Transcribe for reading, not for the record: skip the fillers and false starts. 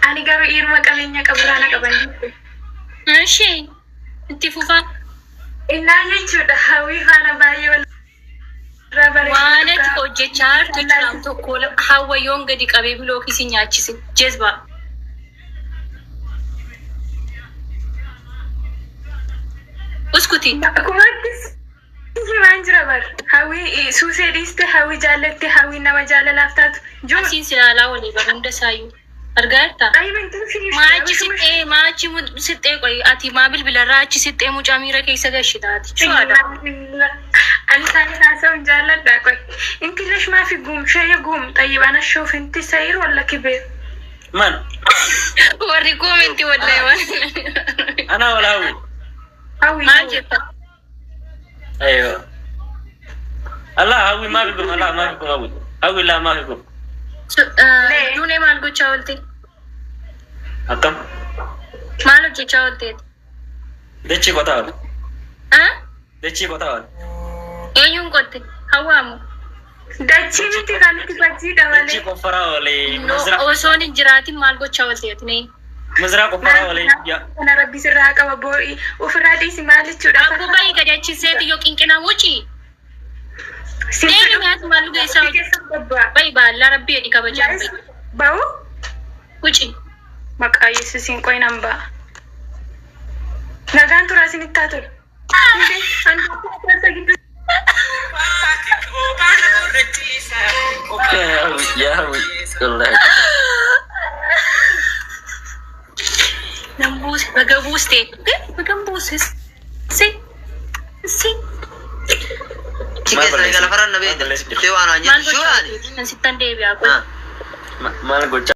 Ani garuu irma qabeenya qaburana qaban. Eshi itti fufa. Innaa jechuudha hawwii faana baay'ee wal waan itti hojjechaa jirtu jechuudha tokko hawwayyoon gadi qabee bilookii si nyaachise jezba. Uskuti. Akkumattis himaan jira bar hawwii suusee dhiiste hawwii jaallatti hawwii nama jaalalaaf taatu. Asiin silaalaa walii barunda saayyuu. Argaarta. Maachi sixxee qoy ati maa bilbilarraa achi sixxee mucaa miira keessa gashitaati. Ani isaanii haasa'uun jaalladha qoy. Inkilesh maafi guum shayya guum xayyibaan ashoofinti sayir walla kibir. Man. Warri guuminti wallahi. Ana wala hawi. Hawi. Maal jetta? Ayo. Allah hawi maafi guum Allah maafi guum hawi. Hawi la maafi guum. Duune maal gochaa oolte? Akkam? Maal hojjechaa oolteeti? Dachii qotaa ol. Dachii qotaa ol. Eenyuun qotte? Hawwaamu? Dachii miti kan itti bajjii dabale. Dachii qoffaraa oolee. Osoon hin jiraatin maal gochaa oolteeti? Mizraa qoffaraa oolee. Kana rabbi sirraa qaba boo'i ofirraa dhiisi maal jechuudha? Abbuu bayi gadi achiseeti yoo qinqina wuci. Deemi nyaati maal geessaa hojjechaa? Bayi baallaa rabbi jedhi kabajaan bayi. Ba'u? Wuci. Maqaa Yesuusiin qoy nan ba'a. Nagaan turaa isinitti haa tolu. Nan buuse baga buustee bagan buuses si. Maal Maal gochaa? Sittan deebi'aa. Maal gochaa?